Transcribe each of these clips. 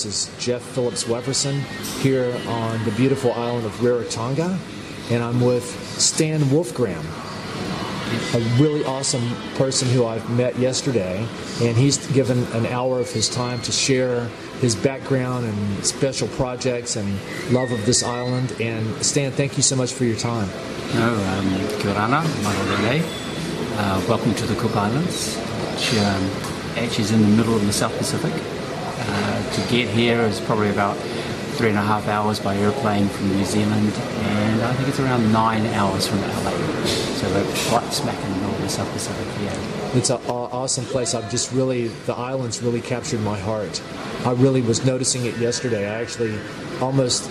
This is Jeff Phillips Wefferson here on the beautiful island of Rarotonga, and I'm with Stan Wolfgram, a really awesome person who I've met yesterday, and he's given an hour of his time to share his background and special projects and love of this island. And Stan, thank you so much for your time. Kia ora, Marorele. Welcome to the Cook Islands, which actually is in the middle of the South Pacific. To get here is probably about 3.5 hours by airplane from New Zealand, and I think it's around 9 hours from LA. So we're right smack in the middle of the South Pacific here. It's an awesome place. The islands really captured my heart. I really was noticing it yesterday. I actually almost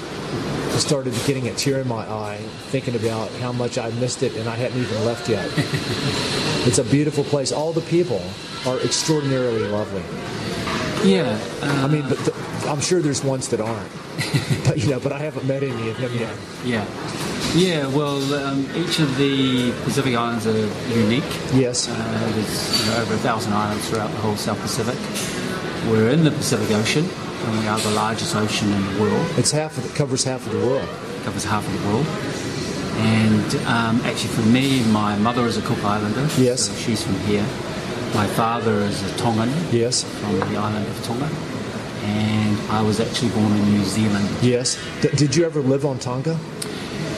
started getting a tear in my eye thinking about how much I missed it, and I hadn't even left yet. It's a beautiful place. All the people are extraordinarily lovely. Yeah. But I'm sure there's ones that aren't. But I haven't met any of them yet. Yeah. Well, each of the Pacific islands are unique. Yes. There's over 1,000 islands throughout the whole South Pacific. We're in the Pacific Ocean, and we are the largest ocean in the world. It covers half of the world. It covers half of the world. And actually, for me, my mother is a Cook Islander. Yes. So she's from here. My father is a Tongan. Yes. From the island of Tonga. And I was actually born in New Zealand. Yes. Did you ever live on Tonga?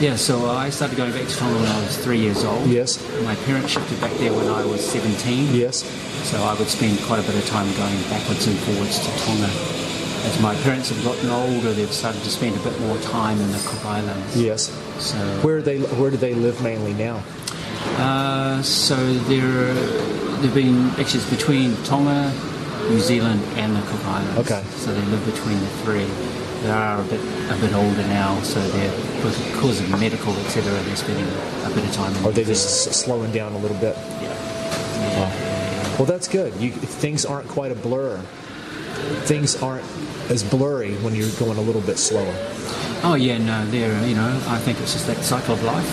Yeah, so I started going back to Tonga when I was 3 years old. Yes. My parents shifted back there when I was 17. Yes. So I would spend quite a bit of time going backwards and forwards to Tonga. As my parents have gotten older, they've started to spend a bit more time in the Cook Islands. Yes. So where do they live mainly now? So they've been actually it's between Tonga, New Zealand, and the Cook Islands. Okay. So they live between the three. They are a bit older now, so they're because of medical, etc. They're spending a bit of time. Are they just slowing down a little bit? Yeah. Well, that's good. Things aren't quite a blur. Things aren't as blurry when you're going a little bit slower. Oh yeah, no, I think it's just that cycle of life,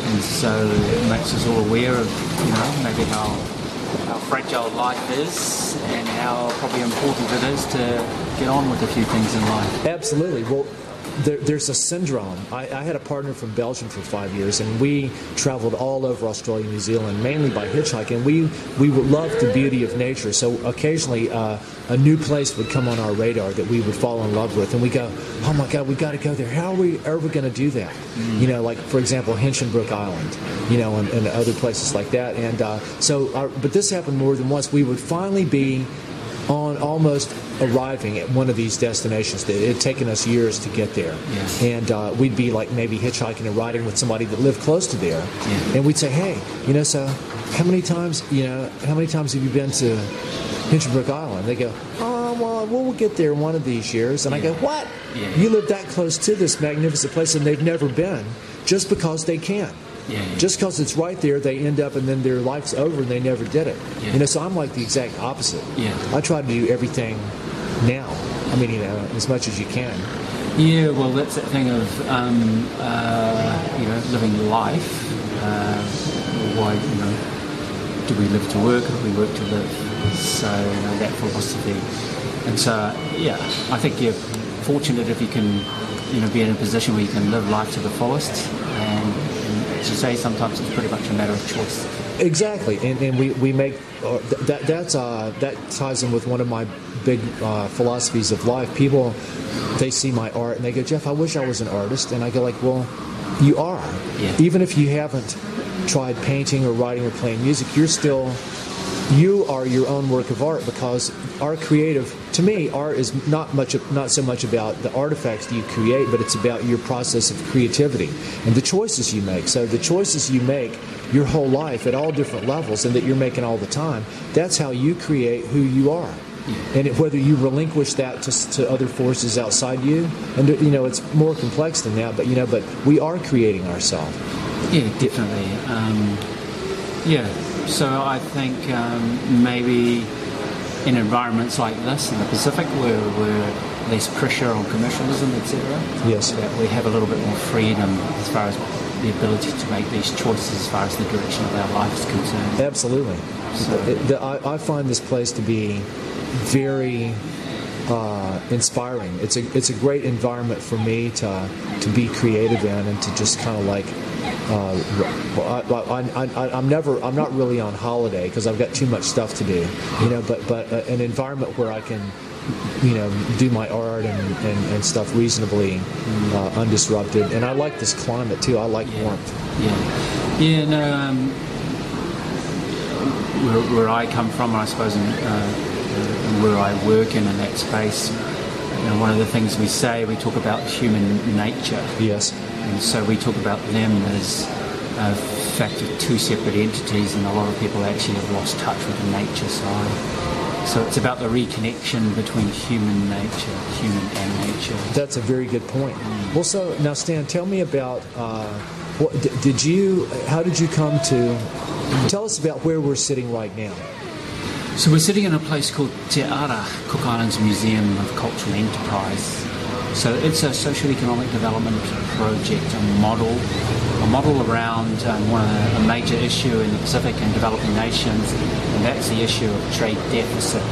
and so it makes us all aware of maybe how fragile life is and how probably important it is to get on with a few things in life. Absolutely. Well, there's a syndrome. I had a partner from Belgium for 5 years, and we traveled all over Australia and New Zealand, mainly by hitchhiking. We loved the beauty of nature, so occasionally a new place would come on our radar that we would fall in love with, and we go, oh my God, we got to go there. How are we ever going to do that? Like, for example, Hinchinbrook Island, and other places like that. And but this happened more than once. We would finally be on almost arriving at one of these destinations. It had taken us years to get there. Yeah. And we'd be like maybe hitchhiking and riding with somebody that lived close to there. Yeah. And we'd say, hey, so how many times have you been to Hinchinbrook Island? They go, oh, well, we'll get there one of these years. And I go, what? Yeah. You live that close to this magnificent place and they've never been just because they can't. Yeah. Just because it's right there, they end up and then their life's over and they never did it. Yeah. So I'm like the exact opposite. Yeah. I try to do everything now. As much as you can. Yeah, well, that's that thing of living life. Why do we live to work or do we work to live? So that philosophy. And so I think you're fortunate if you can be in a position where you can live life to the fullest. And as you say, sometimes it's pretty much a matter of choice. Exactly, and we make that ties in with one of my big philosophies of life. People, they see my art and they go, Jeff, I wish I was an artist. And I go like, well, you are. Yeah. Even if you haven't tried painting or writing or playing music, you are your own work of art, because to me, art is not so much about the artifacts that you create, but it's about your process of creativity and the choices you make. So the choices you make your whole life at all different levels and that you're making all the time, that's how you create who you are. Yeah. And whether you relinquish that to other forces outside you, and it's more complex than that, but we are creating ourselves. Yeah, definitely. So I think maybe in environments like this in the Pacific, where we're less pressure on commercialism, etc. Yes. That we have a little bit more freedom as far as the ability to make these choices as far as the direction of our life is concerned. Absolutely. So, I find this place to be very inspiring. It's a great environment for me to be creative in, and to just kind of like. I'm not really on holiday because I've got too much stuff to do, But an environment where I can, do my art and stuff reasonably undisrupted. And I like this climate too. I like warmth. Yeah. No. Where I come from, I suppose, and where I work in that space, one of the things we talk about human nature. Yes. And so we talk about them as a fact of two separate entities, and a lot of people actually have lost touch with the nature side. So it's about the reconnection between human and nature. That's a very good point. Well, so now, Stan, tell me about how did you come to? Tell us about where we're sitting right now. So we're sitting in a place called Te Ara, Cook Islands Museum of Cultural Enterprise. So it's a social-economic development project, a model around a major issue in the Pacific and developing nations, and that's the issue of trade deficit.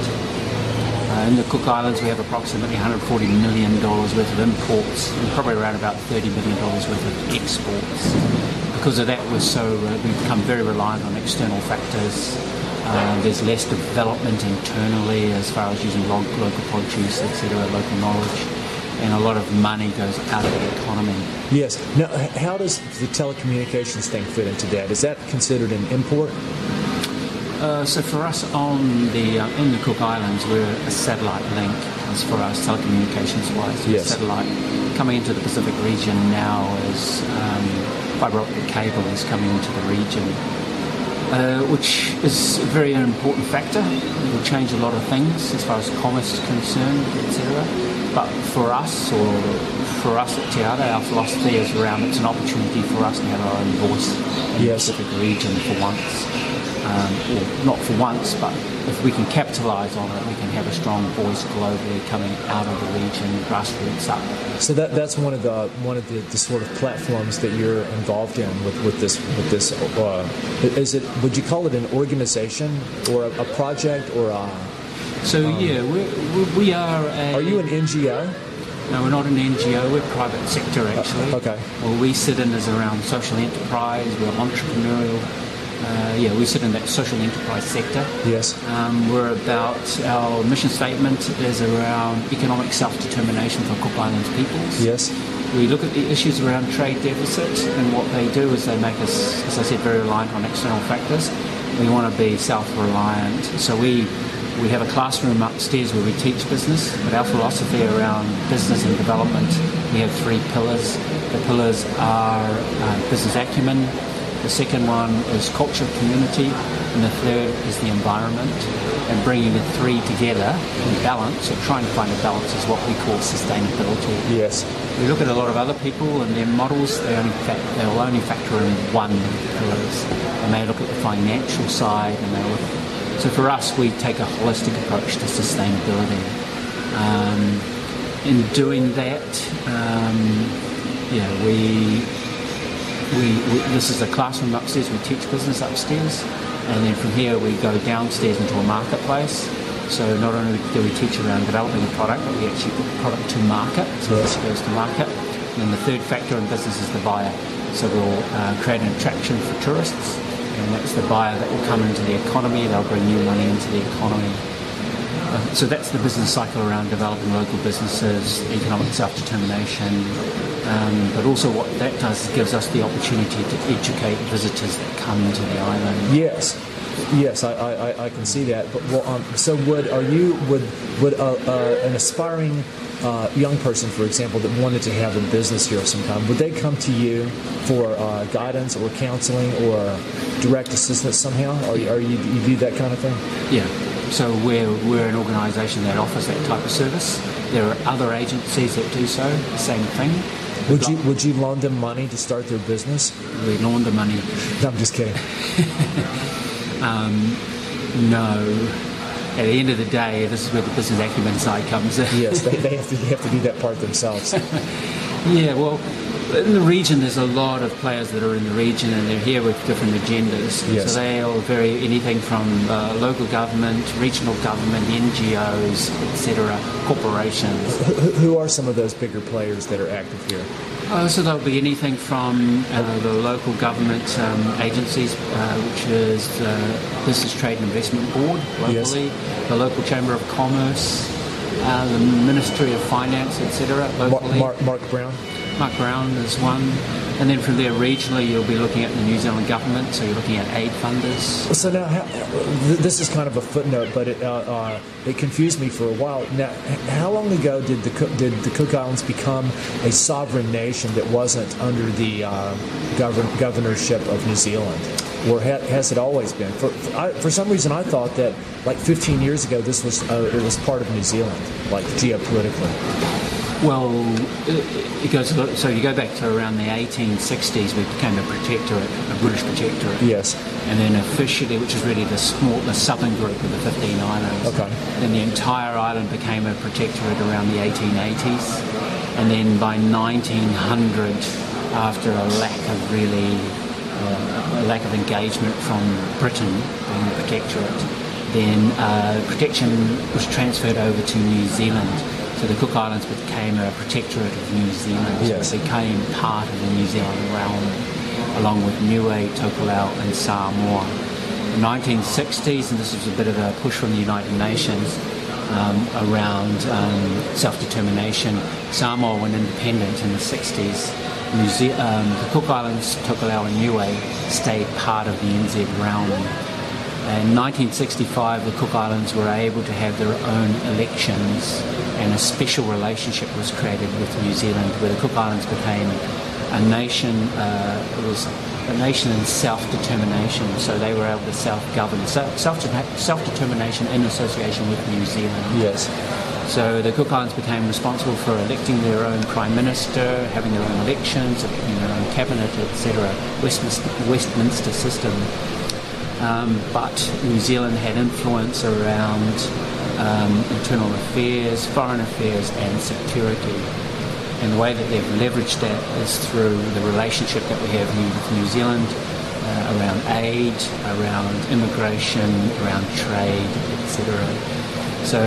In the Cook Islands, we have approximately $140 million worth of imports and probably around about $30 million worth of exports. Because of that, we've become very reliant on external factors. There's less development internally as far as using local produce, etc., local knowledge. And a lot of money goes out of the economy. Yes. Now, how does the telecommunications thing fit into that? Is that considered an import? So for us in the Cook Islands, we're a satellite link as for us telecommunications-wise. Yes. Satellite coming into the Pacific region now as fibre optic cable is coming into the region, which is a very important factor. It will change a lot of things as far as commerce is concerned, etc. But for us at Te Ara, our philosophy is around it's an opportunity for us to have our own voice in the Pacific region for once. Or not for once, but if we can capitalise on it, we can have a strong voice globally coming out of the region, grassroots up. So that's one of the sort of platforms that you're involved in with this. Is it? Would you call it an organization or a project or a? So we are. Are you an NGO? No, we're not an NGO. We're private sector actually. Okay. Well, we sit in as around social enterprise. We're entrepreneurial. We sit in that social enterprise sector. Yes. Our mission statement is around economic self-determination for Cook Islands peoples. Yes. We look at the issues around trade deficit, and what they do is they make us, as I said, very reliant on external factors. We want to be self-reliant. So we have a classroom upstairs where we teach business, but our philosophy around business and development, we have 3 pillars. The pillars are business acumen. The second one is culture, community, and the third is the environment. And bringing the 3 together in balance, or trying to find a balance, is what we call sustainability. Yes. We look at a lot of other people and their models, they'll only factor in one pillars. And they look at the financial side, so for us, we take a holistic approach to sustainability. In doing that, this is a classroom upstairs. We teach business upstairs, and then from here we go downstairs into a marketplace. So not only do we teach around developing a product, but we actually put the product to market. So this goes to market. And then the third factor in business is the buyer. So we'll create an attraction for tourists, and that's the buyer that will come into the economy. They'll bring new money into the economy. So that's the business cycle around developing local businesses, economic self-determination. But also what that does is gives us the opportunity to educate visitors that come to the island. Yes, I can see that. But so would an aspiring young person, for example, that wanted to have a business here of some kind, would they come to you for guidance or counseling or direct assistance somehow? Or you do that kind of thing? Yeah. So we're an organisation that offers that type of service. There are other agencies that do so, the same thing. Would you loan them money to start their business? We loan them money. No, I'm just kidding. No. At the end of the day, this is where the business acumen side comes in. Yes, they have to do that part themselves. Yeah, well, In the region, there's a lot of players that are in the region, and they're here with different agendas. Yes. So they all vary anything from local government, regional government, NGOs, etc., corporations. Who are some of those bigger players that are active here? So there'll be anything from the local government agencies, which is the Business Trade and Investment Board locally, Yes. the local Chamber of Commerce, the Ministry of Finance, etc. locally. Mark Brown? Mark Brown is one. And then from there, regionally, you'll be looking at the New Zealand government, so you're looking at aid funders. So now, this is kind of a footnote, but it confused me for a while. Now, how long ago did the Cook Islands become a sovereign nation that wasn't under the governorship of New Zealand? Or has it always been? For some reason, I thought that like 15 years ago, this was it was part of New Zealand, like geopolitically. Well, it goes. So you go back to around the 1860s, we became a protectorate, a British protectorate. Yes. And then officially, which is really the southern group of the 15 islands. Okay. Then the entire island became a protectorate around the 1880s, and then by 1900, after a lack of engagement from Britain being the protectorate, then protection was transferred over to New Zealand. So the Cook Islands became a protectorate of New Zealand. Yes. So it became part of the New Zealand realm, along with Niue, Tokelau and Samoa. In the 1960s, and this was a bit of a push from the United Nations around self-determination, Samoa went independent in the 60s. The Cook Islands, Tokelau and Niue stayed part of the NZ realm. In 1965, the Cook Islands were able to have their own elections, and a special relationship was created with New Zealand, where the Cook Islands became a nation. It was a nation in self-determination, so they were able to self-govern, self-determination in association with New Zealand. Yes. So the Cook Islands became responsible for electing their own prime minister, having their own elections, electing their own cabinet, etc. Westminster system. But New Zealand had influence around internal affairs, foreign affairs and security. And the way that they've leveraged that is through the relationship that we have with New Zealand around aid, around immigration, around trade, etc. So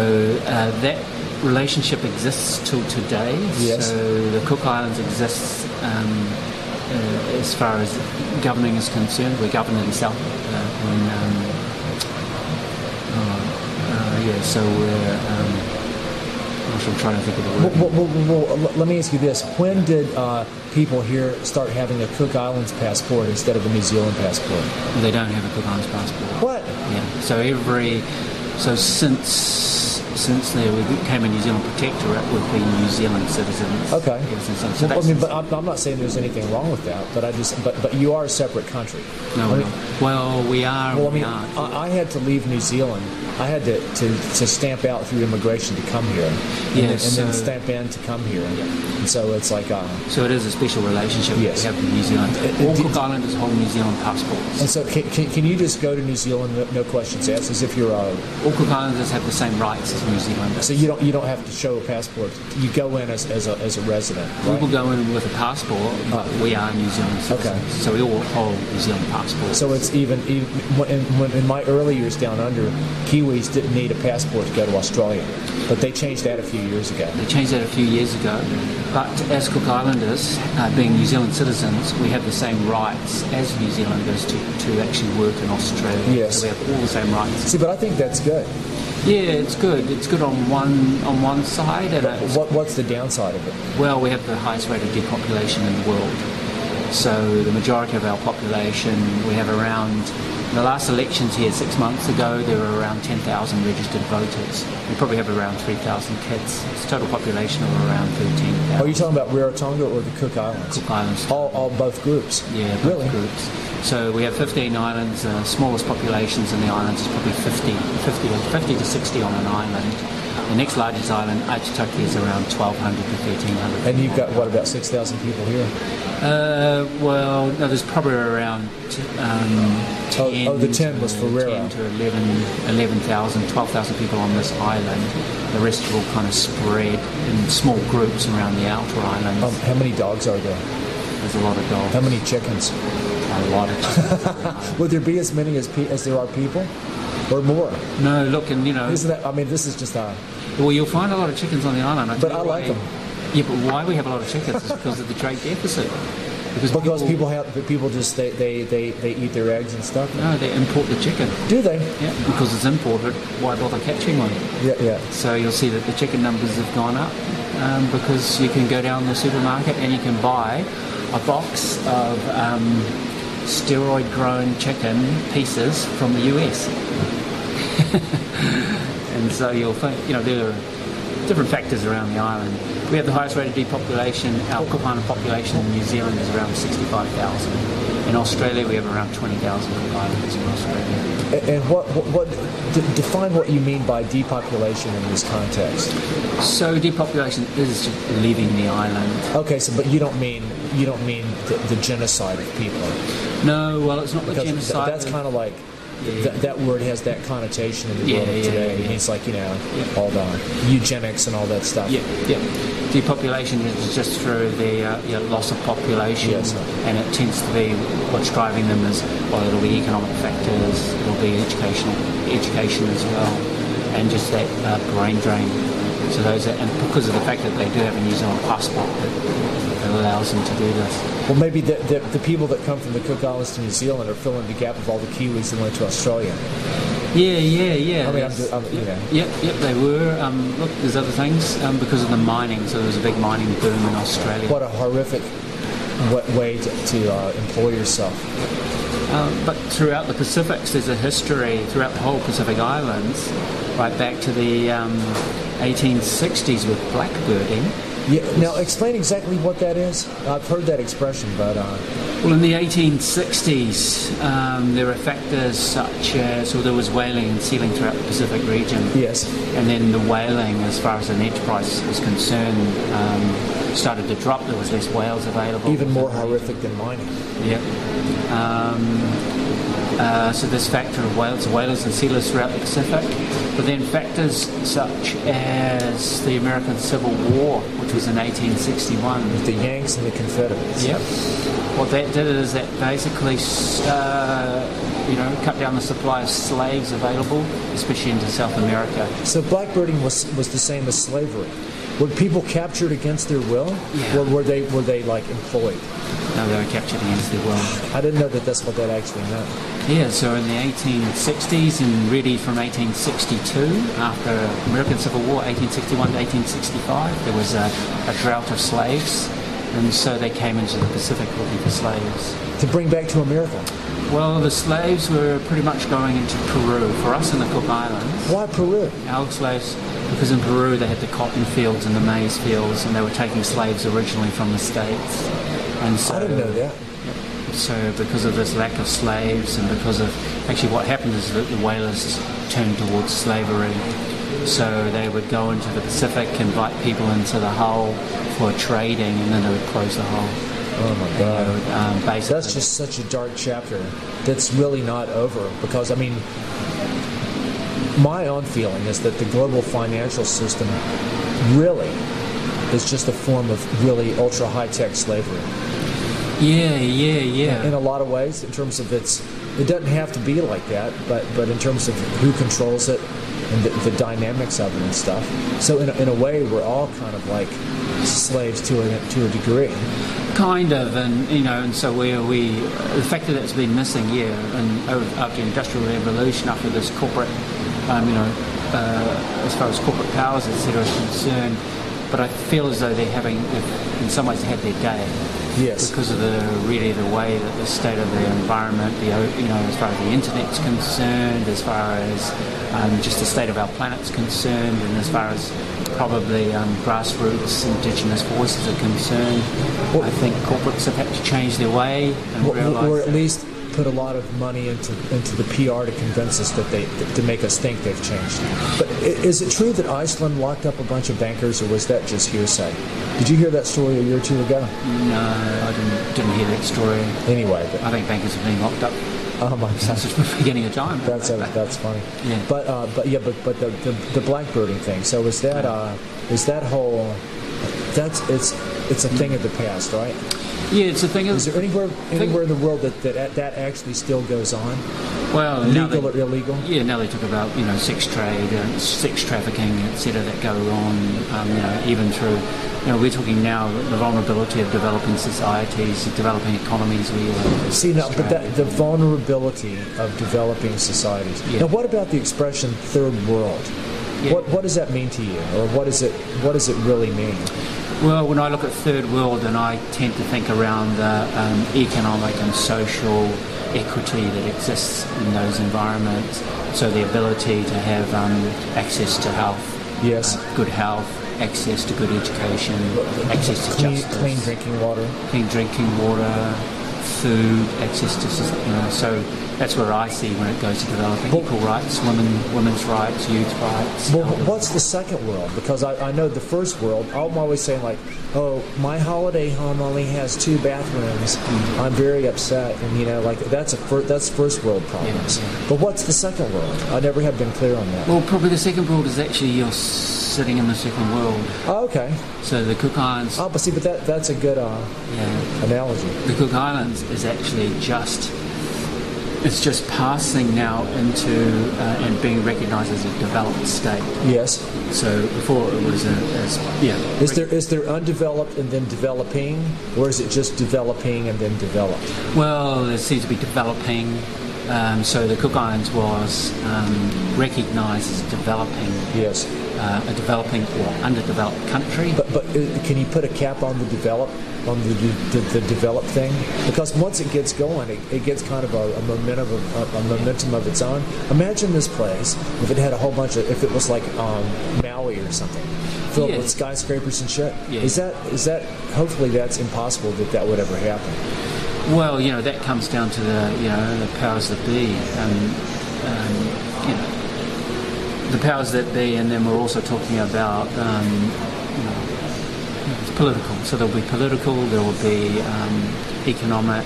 that relationship exists till today. Yes. So the Cook Islands exists as far as governing is concerned. We're governed in South. So we're. I'm trying to think of the word. Well, let me ask you this: when did people here start having a Cook Islands passport instead of a New Zealand passport? They don't have a Cook Islands passport. What? Yeah. So since they became a New Zealand protectorate, we've been New Zealand citizens. Okay. Ever since then. So but I'm not saying there's anything wrong with that. But you are a separate country. No, we're not. Well, we are. Well, I had to leave New Zealand. I had to stamp out through immigration to come here, and then stamp in to come here. Yeah. And so it's like. So it is a special relationship yes. we have with New Zealand. All Cook Islanders hold New Zealand passports. And so can you just go to New Zealand, no questions asked, as if you're all Cook Islanders have the same rights as New Zealanders. So you don't have to show a passport. You go in as a resident. Right? We will go in with a passport, but we are New Zealand citizens. Okay. So we all hold New Zealand passports. So it's even in my early years down under, Kiwis didn't need a passport to go to Australia, but they changed that a few years ago. They changed that a few years ago, but as Cook Islanders, being New Zealand citizens, we have the same rights as New Zealanders to actually work in Australia. Yes. So we have all the same rights. See, but I think that's good. Yeah, it's good. It's good on one side, and what's the downside of it? Well, we have the highest rate of depopulation in the world. So the majority of our population, we have around. In the last elections here 6 months ago, there were around 10,000 registered voters. We probably have around 3,000 kids. It's a total population of around 13,000. Are you talking about Rarotonga or the Cook Islands? Cook Islands. All both groups? Yeah, both groups. So we have 15 islands. The smallest populations in the islands is probably 50 to 60 on an island. The next largest island, Aitutaki, is around 1,200 to 1,300. And you've got, what, about 6,000 people here? Well, no, there's probably around 10 the 10 was for Raro. 10 to 11,000, 12,000 people on this island. The rest are all kind of spread in small groups around the outer islands. How many dogs are there? there's a lot of dogs. How many chickens? A lot of chickens. Would there be as many as there are people, or more? No, look, and Isn't that? I mean, this is just a. well, you'll find a lot of chickens on the island. But I like them. Yeah, but why we have a lot of chickens is because of the trade deficit. Because people just they eat their eggs and stuff. No, they import the chicken. Do they? Yeah, because it's imported. Why bother catching one? Yeah. So you'll see that the chicken numbers have gone up because you can go down the supermarket and you can buy a box of steroid-grown chicken pieces from the US. And so you'll think, there are different factors around the island. We have the highest rate of depopulation. Our Cook Island population in New Zealand is around 65,000. In Australia, we have around 20,000 Cook Islanders in Australia. And what define what you mean by depopulation in this context? So depopulation is leaving the island. Okay, but you don't mean the genocide of people. No, well, it's not the Because genocide. that's kind of like. That word has that connotation in the world of today. Yeah. It's like, all the eugenics and all that stuff. Yeah. Depopulation is just through the loss of population, Yes. and it tends to be what's driving them is, it'll be economic factors, it'll be education as well, and just that brain drain. So and because of the fact that they do have a New Zealand passport, it allows them to do this. Well, maybe the people that come from the Cook Islands to New Zealand are filling the gap of all the Kiwis that went to Australia. Yeah. I mean, Yep, they were. Look, there's other things because of the mining. So there was a big mining boom in Australia. What a horrific way to employ yourself. But throughout the Pacifics, there's a history throughout the whole Pacific Islands, right back to the 1860s with blackbirding. Yeah. Now, explain exactly what that is. I've heard that expression, but... Well, in the 1860s, there were factors such as, there was whaling and sealing throughout the Pacific region. Yes. And then the whaling, as far as the net price was concerned, started to drop. There was less whales available. Even more horrific than mining. Yep. So this factor of whalers and sealers throughout the Pacific, but then factors such as the American Civil War, which was in 1861. With the Yanks and the Confederates. Yep. What that did is that basically, cut down the supply of slaves available, especially into South America. So blackbirding was the same as slavery. Were people captured against their will, Yeah. or were they like employed? No, they were captured against their will. I didn't know that that's what that actually meant. Yeah, so in the 1860s and really from 1862, after American Civil War, 1861 to 1865, there was a drought of slaves, and so they came into the Pacific looking for slaves. To bring back to America. Well, the slaves were pretty much going into Peru. For us in the Cook Islands, Why Peru? our slaves, because in Peru they had the cotton fields and the maize fields, and they were taking slaves originally from the States. And so, I didn't know that. So because of this lack of slaves and because of, actually what happened is that the whalers turned towards slavery. So they would go into the Pacific, invite people into the hull for trading, and then they would close the hull. Oh my God. Basically, That's just such a dark chapter that's really not over, because, I mean, my own feeling is that the global financial system really is just a form of really ultra high-tech slavery. Yeah. In a lot of ways, in terms of it doesn't have to be like that, but in terms of who controls it and the dynamics of it and stuff. So in a way, we're all kind of like slaves to a degree. Kind of, and so we the fact that it's been missing, and after the Industrial Revolution, after this corporate, as far as corporate powers, etc., is concerned. But I feel as though they've in some ways had their day. Yes. Because of the way that the state of the environment, as far as the internet's concerned, as far as just the state of our planet's concerned, and as far as probably grassroots indigenous voices are concerned, I think corporates have had to change their way and realise, or at least put a lot of money into the PR to convince us to make us think they've changed. But is it true that Iceland locked up a bunch of bankers, or was that just hearsay? Did you hear that story a year or two ago? No, I didn't hear that story. Anyway, I think bankers have been locked up. Oh my God! Since the beginning of time. That's funny. Yeah. But the blackbirding thing. So is that whole? It's a thing of the past, right? Yeah, it's the thing. Is there anywhere in the world that actually still goes on? Well, legal or illegal? Yeah, now they talk about sex trade and sex trafficking, etc. that go on. Even through we're talking now the vulnerability of developing societies, developing economies. But the vulnerability of developing societies. Yeah. Now, what about the expression "third world"? Yeah. What does that mean to you, or what does it really mean? Well, when I look at third world, then I tend to think around the economic and social equity that exists in those environments. So the ability to have access to health, yes, good health, access to good education, access to justice, clean drinking water, food, access to so that's where I see when it goes to developing equal rights, women's rights, youth rights. Well, what's the second world? Because I know the first world, I'm always saying like, oh, my holiday home only has 2 bathrooms. I'm very upset, and that's first world problems. Yeah. But what's the second world? I never have been clear on that. Well, probably the second world is actually you're sitting in the second world. Oh, okay. So the Cook Islands. Oh, but that's a good analogy. The Cook Islands is actually it's just passing now into and being recognised as a developed state. Yes. So before it was Is there undeveloped and then developing, or is it just developing and then developed? Well, there seems to be developing. So the Cook Islands was recognised as developing. Yes. A developing or underdeveloped country. But can you put a cap on the developed thing? Because once it gets going, it gets kind of a momentum of its own. Imagine this place if it had a whole bunch of, if it was like Maui or something, filled with skyscrapers and shit. Yeah. Is that hopefully that's impossible that would ever happen. Well, that comes down to the powers that be. The powers that be, and then we're also talking about it's political. So there will be political, there will be economic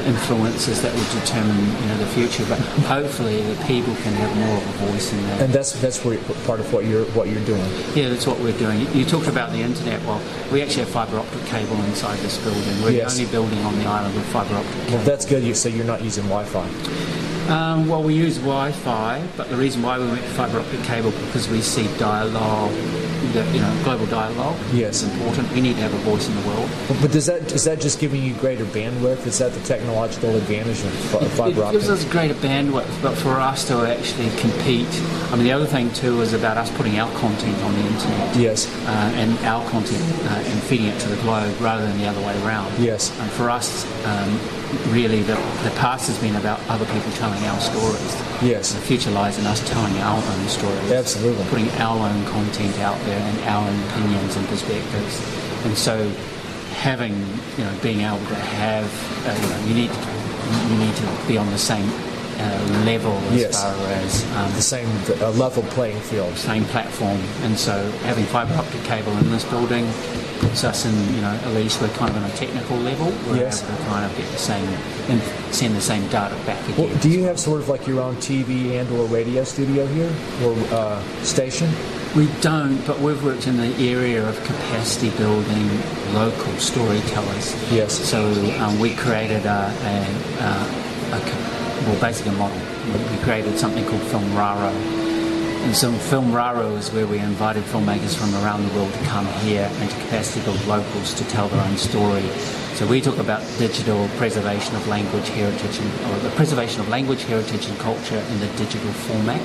influences that will determine the future. But hopefully the people can have more of a voice in that. And that's part of what you're doing. Yeah, that's what we're doing. You talked about the internet. Well, we actually have fibre optic cable inside this building. We're the only building on the island with fibre optic cable. Well, that's good. So you're not using Wi-Fi. Well, we use Wi-Fi, but the reason why we went to fibre optic cable because we see dialogue, global dialogue. Yes, it's important. We need to have a voice in the world. But is that just giving you greater bandwidth? Is that the technological advantage of fibre optic? It gives us greater bandwidth, but for us to actually compete, the other thing too is about us putting our content on the internet. Yes, and our content and feeding it to the globe rather than the other way around. Yes, and for us. Really, the past has been about other people telling our stories. Yes. The future lies in us telling our own stories. Absolutely. Putting our own content out there and our own opinions and perspectives. And so, being able to have, you need to be on the same level as far as the same level playing field, same platform. And so, having fibre optic cable in this building puts us in, at least we're kind of on a technical level. We're able to kind of get the same and send the same data back again. Well, do you have sort of like your own TV and or radio studio here or station? We don't, but we've worked in the area of capacity building local storytellers. Yes. So we created basically a model. We created something called Film Raro. And so Film Raro is where we invited filmmakers from around the world to come here and to capacity build locals to tell their own story. So we talk about digital preservation of language heritage or the preservation of language heritage and culture in the digital format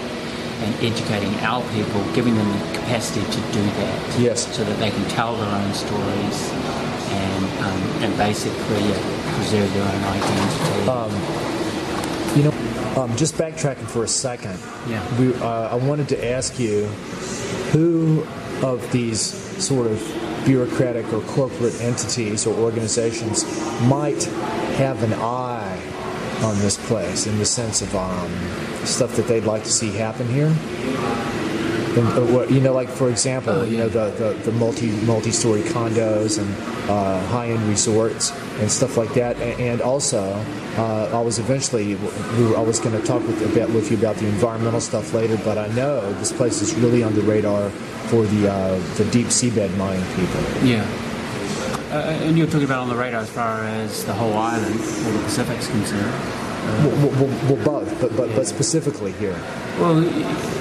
and educating our people, giving them the capacity to do that. Yes. So that they can tell their own stories and basically preserve their own identity. Just backtracking for a second. Yeah. I wanted to ask you, who of these sort of bureaucratic or corporate entities or organizations might have an eye on this place in the sense of stuff that they'd like to see happen here? And, like for example, the multi-story condos and high-end resorts and stuff like that. And also, I was going to talk with you about the environmental stuff later. But I know this place is really on the radar for the deep seabed mining people. Yeah. And you're talking about on the radar as far as the whole island or the Pacific's concerned. Well, both, but specifically here. Well,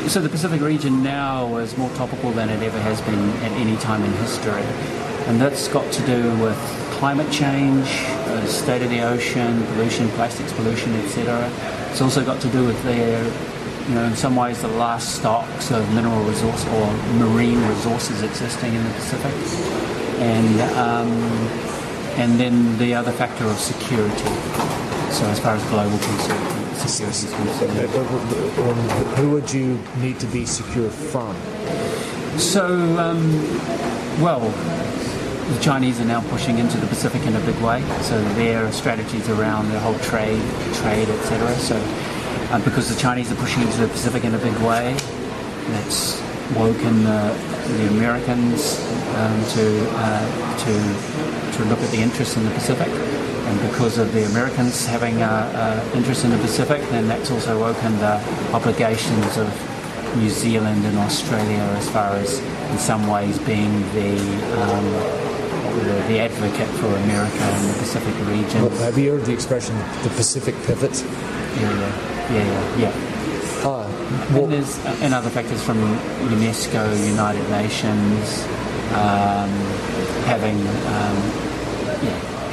so the Pacific region now is more topical than it ever has been at any time in history. And that's got to do with climate change, state of the ocean, pollution, plastics pollution, etc. It's also got to do with in some ways the last stocks of mineral resource or marine resources existing in the Pacific. And then the other factor of security. So as far as global security is concerned. Who would you need to be secure from? So, the Chinese are now pushing into the Pacific in a big way. So their strategies around the whole trade, etc. So because the Chinese are pushing into the Pacific in a big way, that's woken the Americans to look at the interests in the Pacific. And because of the Americans having interest in the Pacific, then that's also woken the obligations of New Zealand and Australia as far as, in some ways, being the advocate for America in the Pacific region. Well, have you heard the expression, the Pacific pivot? Yeah. And there's and other factors from UNESCO, United Nations,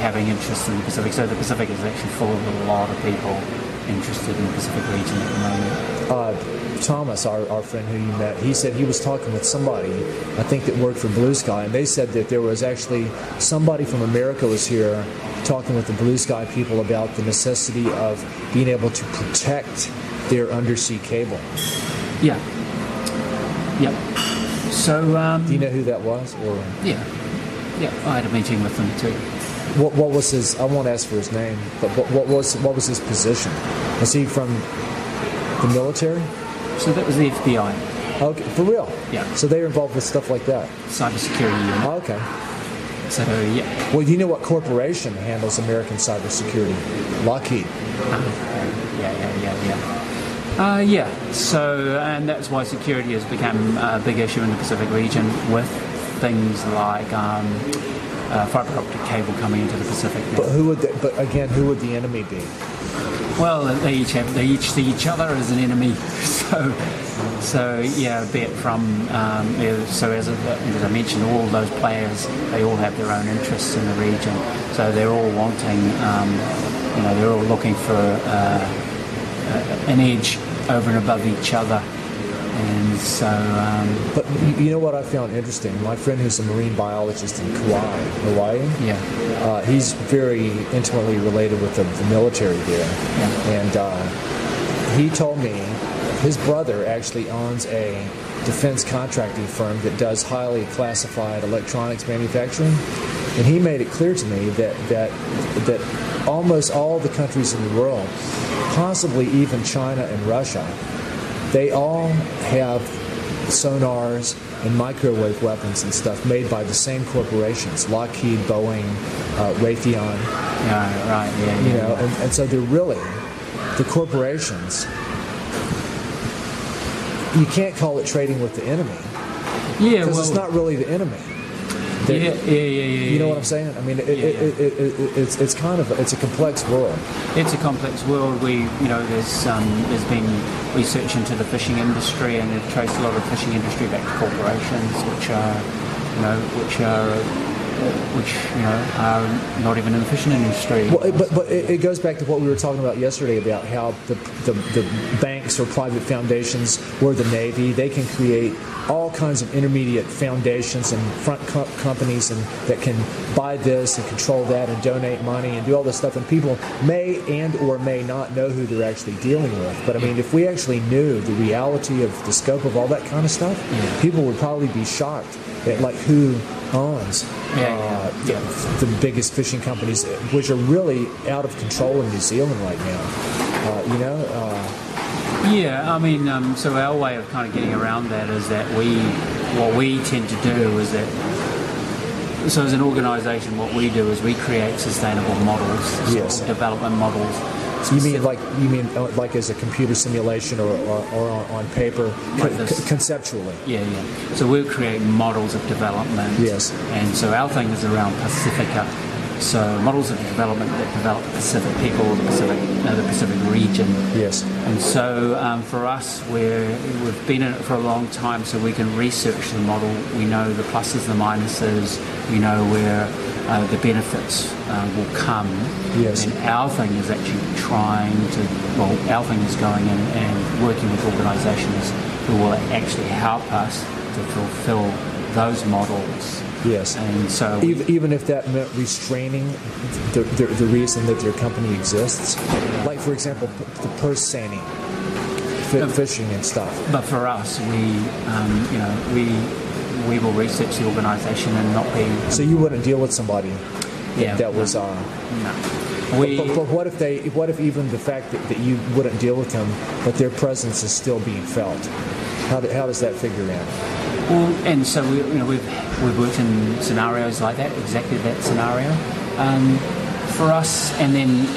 having interest in the Pacific. So the Pacific is actually full of a lot of people interested in the Pacific region at the moment. Thomas, our friend who you met, he said he was talking with somebody, I think that worked for Blue Sky, and they said that there was actually somebody from America was here talking with the Blue Sky people about the necessity of being able to protect their undersea cable. Yeah. So, do you know who that was? Or yeah, I had a meeting with them too. What was his? I won't ask for his name, but what was his position? Was he from the military? So that was the FBI. Okay, for real? Yeah. So they were involved with stuff like that? Cybersecurity unit. Oh, okay. So, yeah. Well, do you know what corporation handles American cybersecurity? Lockheed. Yeah. So, and that's why security has become a big issue in the Pacific region with things like fiber optic cable coming into the Pacific. But who would the enemy be? Well, they each see each other as an enemy. So yeah, be it from so as I mentioned, all those players, they all have their own interests in the region. So they're all wanting, they're all looking for an edge over and above each other. And so, but you know what I found interesting? My friend who's a marine biologist in Hawaii. Yeah. He's very intimately related with the military there. Yeah. And he told me his brother actually owns a defense contracting firm that does highly classified electronics manufacturing. And he made it clear to me that almost all the countries in the world, possibly even China and Russia, they all have sonars and microwave weapons and stuff made by the same corporations: Lockheed, Boeing, Raytheon. Yeah, right. Yeah. And so they're really the corporations. You can't call it trading with the enemy. Yeah, because it's not really the enemy. Yeah. You know what I'm saying? I mean, it's kind of a complex world. It's a complex world. There's been research into the fishing industry, and they've traced a lot of fishing industry back to corporations, which are not even in the fishing industry. Well, but it goes back to what we were talking about yesterday about how the banks or private foundations or the Navy, they can create all kinds of intermediate foundations and front companies and that can buy this and control that and donate money and do all this stuff, and people may and or may not know who they're actually dealing with. But I mean, if we actually knew the reality of the scope of all that kind of stuff, people would probably be shocked at like who owns the biggest fishing companies, which are really out of control in New Zealand right now. Yeah, I mean, so our way of kind of getting around that is that what we tend to do is that, so as an organisation, what we do is we create sustainable models, development models You mean like as a computer simulation or on paper, Like this. conceptually? Yeah. So we'll create models of development. Yes. And so our thing is around Pacifica. So models of development that develop Pacific people, the Pacific region. Yes. And so for us, we've been in it for a long time, so we can research the model. We know the pluses, the minuses. We know where the benefits will come. Yes. And our thing is actually our thing is going in and working with organisations who will actually help us to fulfil those models. Yes. And so even if that meant restraining the reason that their company exists, like for example, the purse seining, fishing and stuff. But for us, we will research the organisation and not be. So you wouldn't deal with somebody that was. No. But what if even the fact that you wouldn't deal with them, but their presence is still being felt? How does that figure in? Well, and so we've worked in scenarios like that, exactly that scenario. For us, and then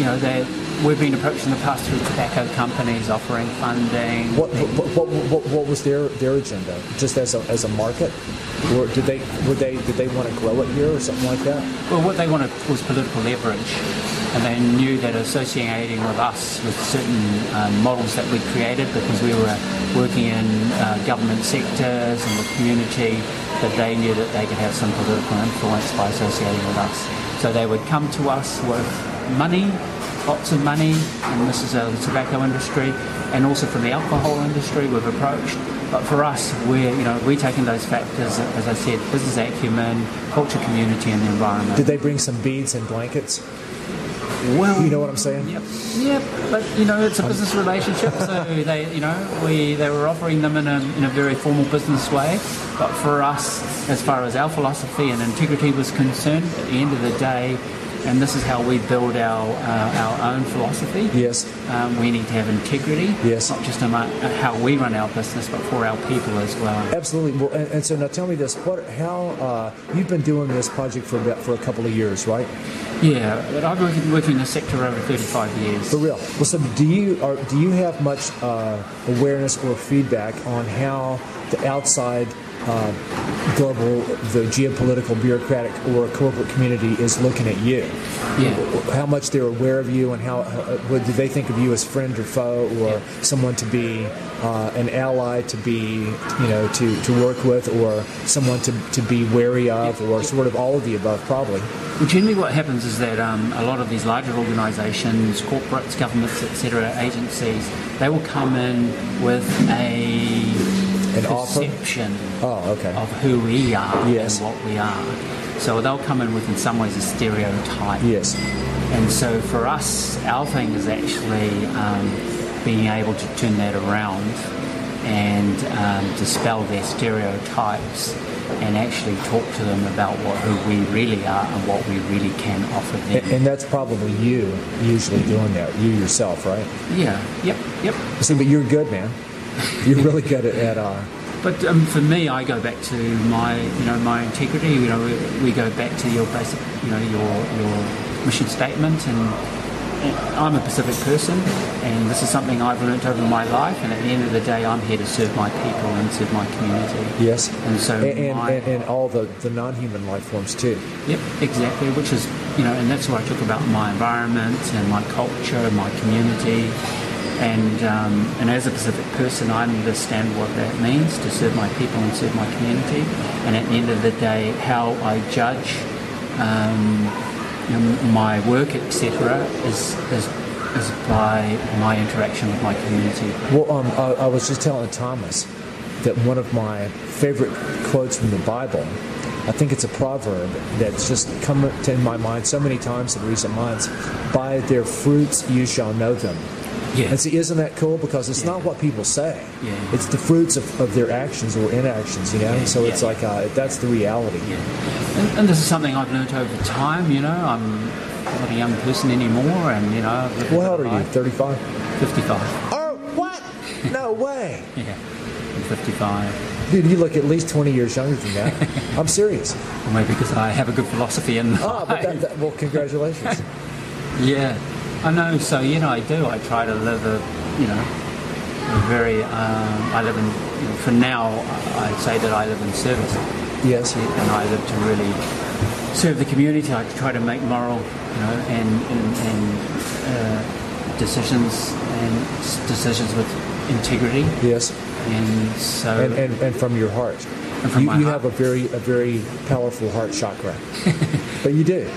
we've been approached in the past through tobacco companies offering funding. What was their agenda? Just as a market, or did they want to grow it here or something like that? Well, what they wanted was political leverage, and they knew that associating with us with certain models that we created, because we were working in government sectors and the community, that they knew that they could have some political influence by associating with us. So they would come to us with money, lots of money, and this is the tobacco industry, and also from the alcohol industry we've approached. But for us, we're taking those factors, as I said, business acumen, culture, community, and the environment. Did they bring some beads and blankets? Well, you know what I'm saying? Yep. But it's a business relationship, so they were offering them in a very formal business way. But for us, as far as our philosophy and integrity was concerned, at the end of the day, and this is how we build our own philosophy. Yes. We need to have integrity. Yes. Not just about how we run our business, but for our people as well. Absolutely. Well, and so now tell me this: how you've been doing this project for a couple of years, right? Yeah, but I've been working in the sector over 35 years. For real. Well, so do you have much awareness or feedback on how the outside the geopolitical, bureaucratic, or corporate community is looking at you? Yeah. How much they're aware of you, and do they think of you as friend or foe, or someone to be an ally to be, to work with, or someone to be wary of, or sort of all of the above, probably? Well, generally what happens is that a lot of these larger organisations, corporates, governments, etc., agencies, they will come in with an perception of who we are and what we are. So they'll come in with, in some ways, a stereotype. Yes. And so for us, our thing is actually being able to turn that around and dispel their stereotypes and actually talk to them about who we really are and what we really can offer them. And that's probably you usually doing that, you yourself, right? Yeah. Yep. See, but you're good, man. You're really good at But for me, I go back to my integrity. We go back to your basic, your mission statement, and I'm a Pacific person, and this is something I've learnt over my life. And at the end of the day, I'm here to serve my people and serve my community. Yes, and so and all the non-human life forms too. Yep, exactly. Which is and that's what I talk about: my environment and my culture, my community. And as a Pacific person, I understand what that means to serve my people and serve my community. And at the end of the day, how I judge my work, etc., is by my interaction with my community. Well, I was just telling Thomas that one of my favorite quotes from the Bible, I think it's a proverb that's just come to my mind so many times in recent months: "By their fruits you shall know them." Yeah. And see, isn't that cool? Because it's not what people say. Yeah. It's the fruits of their actions or inactions, So it's like, that's the reality. Yeah. And this is something I've learned over time, I'm not a young person anymore, and, How old are you, 35? 55. Oh, what? No way. Yeah, I'm 55. Dude, you look at least 20 years younger than that. I'm serious. Well, maybe because I have a good philosophy in well, congratulations. Yeah. I know. So I do. I try to live a very. I live in. For now, I'd say that I live in service. Yes. And I live to really serve the community. I try to make moral, and decisions with integrity. Yes. And so. And from your heart. And from my you heart. have a very powerful heart chakra. But you do.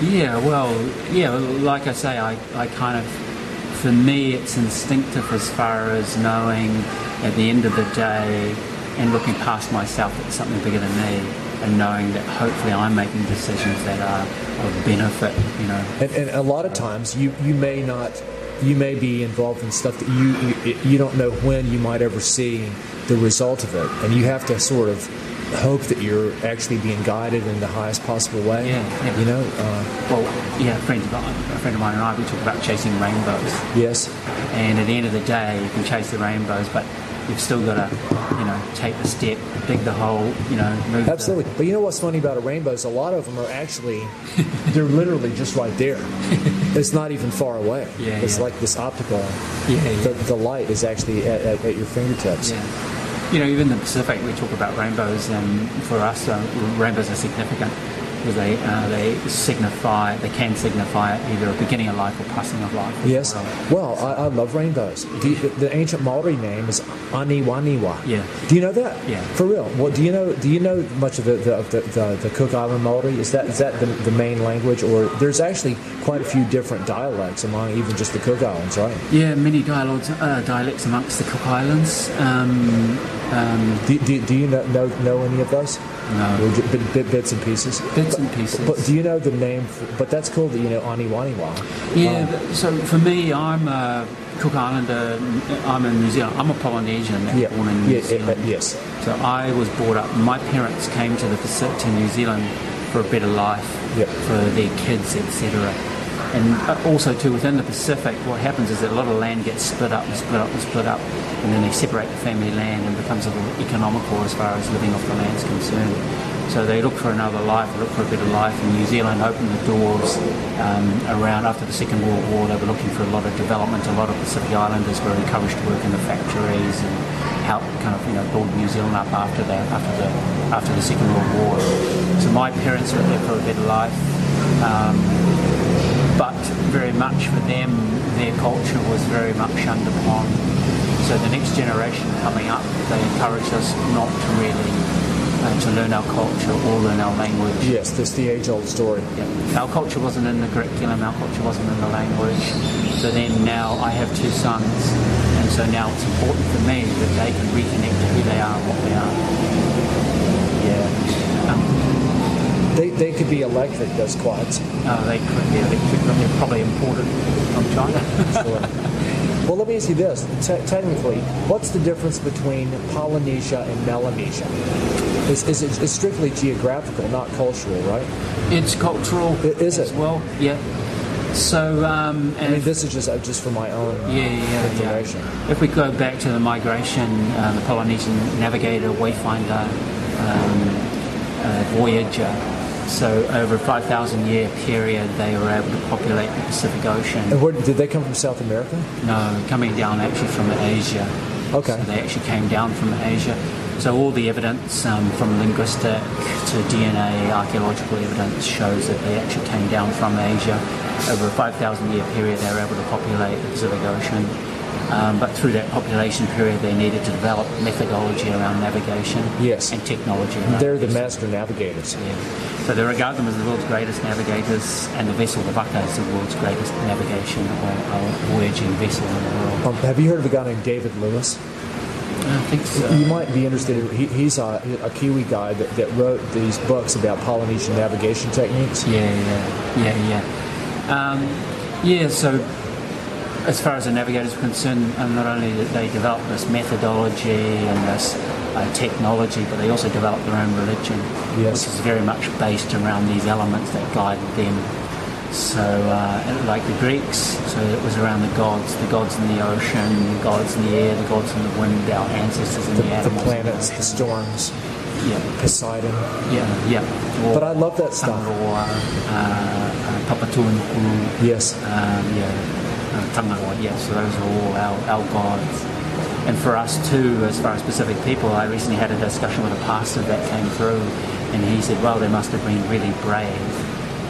Yeah. Well. Yeah. Like I say, I kind of. For me, it's instinctive as far as knowing at the end of the day and looking past myself that there's something bigger than me, and knowing that hopefully I'm making decisions that are of benefit, And a lot of times you may be involved in stuff that you don't know when you might ever see the result of it, and you have to sort of hope that you're actually being guided in the highest possible way. Yeah. A friend of mine and I, we talk about chasing rainbows. Yes. And at the end of the day, you can chase the rainbows, but you've still got to, take the step, dig the hole, move. Absolutely. But you know what's funny about a rainbow is a lot of them are actually, they're literally just right there. It's not even far away. Yeah, it's like this optical. The light is actually at your fingertips. Yeah. Even in the Pacific, we talk about rainbows, and for us, rainbows are significant because they can signify either a beginning of life or passing of life. Yes. Well, I love rainbows. The ancient Maori name is Aniwaniwa. Yeah. Do you know that? Yeah. For real? Well, do you know much of the Cook Island Maori? Is that the main language, or there's actually quite a few different dialects among even just the Cook Islands, right? Yeah, many dialects amongst the Cook Islands. Do you know any of those? No. Or bits and pieces? Bits and pieces. But do you know the name? But that's cool that you know Aniwaniwa. Yeah, so for me, I'm a Cook Islander. I'm in New Zealand. I'm a Polynesian born in New Zealand. Yes. So I was brought up. My parents came to to New Zealand for a better life, for their kids, etc. And also, too, within the Pacific, what happens is that a lot of land gets split up, and then they separate the family land and becomes a little economical as far as living off the land is concerned. So they look for another life, they look for a better life, and New Zealand opened the doors around after the Second World War. They were looking for a lot of development. A lot of Pacific Islanders were encouraged to work in the factories and help build New Zealand up after the Second World War. So my parents were there for a better life. But very much for them, their culture was very much shunned upon. So the next generation coming up, they encouraged us not to really to learn our culture or learn our language. Yes, that's the age-old story. Yeah. Our culture wasn't in the curriculum, our culture wasn't in the language. So then now I have two sons, and so now it's important for me that they can reconnect to who they are and what they are. Yeah. They could be electric, those quads. They could be electric, but they're probably imported from China. Sure. Well, let me ask you this. Technically, what's the difference between Polynesia and Melanesia? It's strictly geographical, not cultural, right? It's cultural. Is it? Well, yeah. So, this is just for my own information. Yeah. If we go back to the migration, the Polynesian navigator, wayfinder, voyager. So over a 5,000 year period, they were able to populate the Pacific Ocean. And where did they come from? South America? No, coming down actually from Asia. Okay. So they actually came down from Asia. So all the evidence from linguistic to DNA, archaeological evidence shows that they actually came down from Asia. Over a 5,000 year period, they were able to populate the Pacific Ocean. But through that population period, they needed to develop methodology around navigation and technology. They're the master navigators. Yeah. So they regard them as the world's greatest navigators, and the vessel, the Waka, is the world's greatest navigation or voyaging vessel in the world. Have you heard of a guy named David Lewis? I think so. You might be interested. He's a Kiwi guy that wrote these books about Polynesian navigation techniques. So as far as the navigators are concerned, not only did they develop this methodology and this technology, but they also developed their own religion, which is very much based around these elements that guided them. So, like the Greeks, so it was around the gods in the ocean, the gods in the air, the gods in the wind, our ancestors in the animals. The planets, the storms. Poseidon. Or But I love that stuff. Tangaroa, Papatuanukulu. Yes. Tangaroa, so those are all our gods. And for us too, as far as Pacific people, I recently had a discussion with a pastor that came through, and he said, well, they must have been really brave.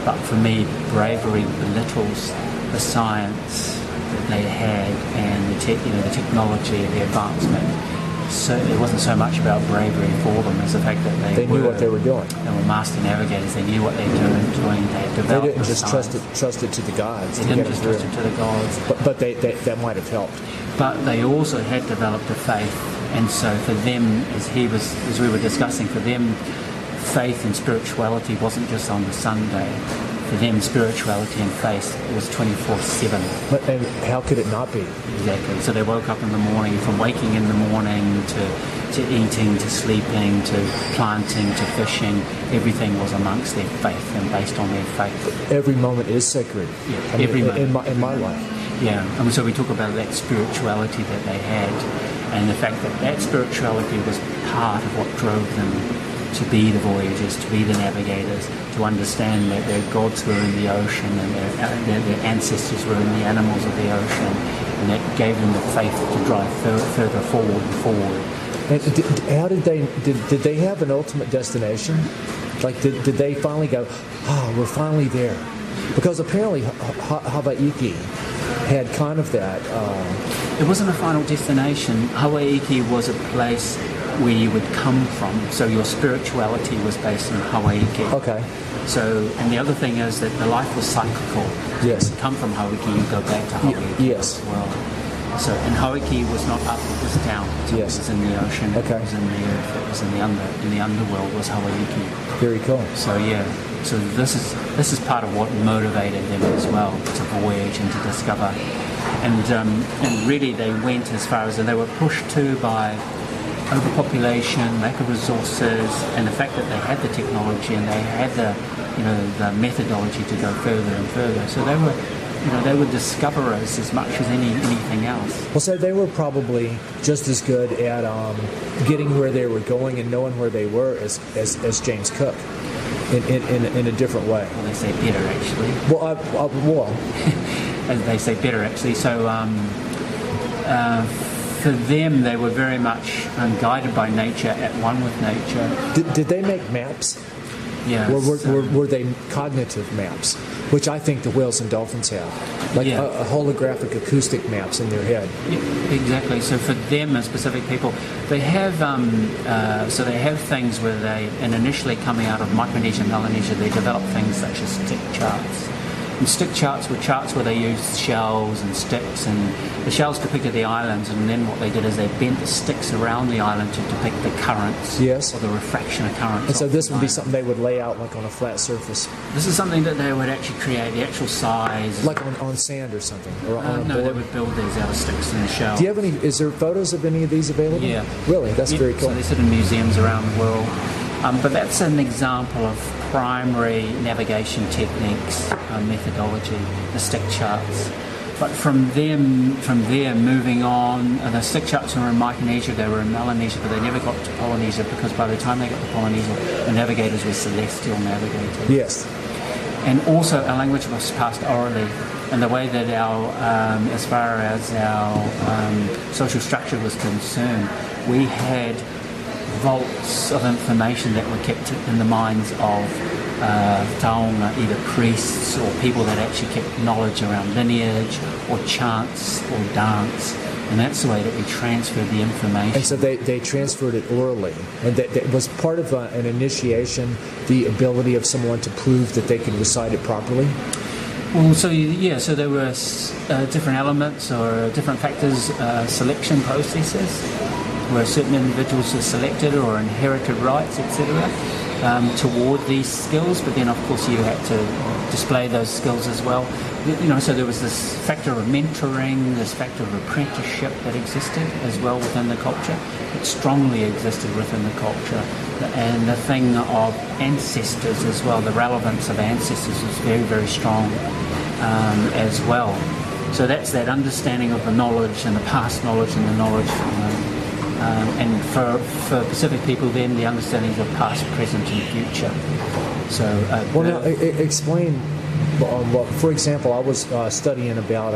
But for me, bravery belittles the science that they had and the technology, the advancement. So it wasn't so much about bravery for them as the fact that they knew what they were doing. They were master navigators. They knew what they were doing. They had developed. They didn't just trust it to the gods. They didn't just trust it to the gods. But that might have helped. But they also had developed a faith, and so for them, as we were discussing, for them, faith and spirituality wasn't just on the Sunday. For them, spirituality and faith was 24/7. And how could it not be? Exactly. So they woke up in the morning, from waking in the morning to eating, to sleeping, to planting, to fishing. Everything was amongst their faith and based on their faith. Every moment is sacred. Yeah, every moment. In my life. Yeah, and so we talk about that spirituality that they had, and the fact that spirituality was part of what drove them to be the voyagers, to be the navigators, to understand that their gods were in the ocean and their ancestors were in the animals of the ocean, and that gave them the faith to drive further forward and forward. And how did they have an ultimate destination? Like, did they finally go, we're finally there? Because apparently Hawaii had kind of that. It wasn't a final destination. Hawaii was a place where you would come from. So your spirituality was based on Hawaii. Okay. So, and the other thing is that the life was cyclical. Yes. You come from Hawaii, you go back to Hawaii yes. as well. So, and Hawaii was not up, it was down. So yes. It was in the ocean, okay. It was in the earth, it was in the underworld was Hawaii. Very cool. So yeah, so this is part of what motivated them as well to voyage and to discover. And really they went as far as, and they were pushed to by overpopulation, lack of resources, and the fact that they had the technology and they had the methodology to go further and further. So they were discoverers as much as anything else. Well, so they were probably just as good at getting where they were going and knowing where they were as James Cook, in a different way. Well, they say better actually. Well, they say better actually. So for them, they were very much guided by nature, at one with nature. Did they make maps? Yeah. Were they cognitive maps, which I think the whales and dolphins have, like a holographic acoustic maps in their head? Yeah, exactly. So for them, as Pacific people, they have they have things where and initially coming out of Micronesia and Melanesia, they developed things such as stick charts. And stick charts were charts where they used shells and sticks, and the shells depicted the islands, and then what they did is they bent the sticks around the island to depict the currents, yes, or the refraction of currents. And so this would be something they would lay out like on a flat surface. This is something that they would actually create, the actual size. Like on sand or something? Or on a no, board? they would build these out of sticks and shells. Do you have any, is there photos of any of these available? Yeah. Really? That's very cool. So they sit in museums around the world. But that's an example of primary navigation techniques, methodology, the stick charts. But from there, moving on, the stick charts were in Micronesia, they were in Melanesia, but they never got to Polynesia, because by the time they got to Polynesia, the navigators were celestial navigators. Yes. And also our language was passed orally, and the way that as far as our social structure was concerned, we had vaults of information that were kept in the minds of taonga, either priests or people that actually kept knowledge around lineage or chants or dance. And that's the way that we transferred the information. And so they transferred it orally. And that was part of an initiation, the ability of someone to prove that they can recite it properly? Well, so there were different elements or different factors, selection processes, where certain individuals are selected or inherited rights, etc., toward these skills. But then, of course, you had to display those skills as well. So there was this factor of mentoring, this factor of apprenticeship that existed as well within the culture. It strongly existed within the culture. And the thing of ancestors as well, the relevance of ancestors was very, very strong as well. So that's that understanding of the knowledge and the past knowledge and the knowledge And for Pacific people, then the understandings of past, present, and future. So, now explain. For example, I was studying about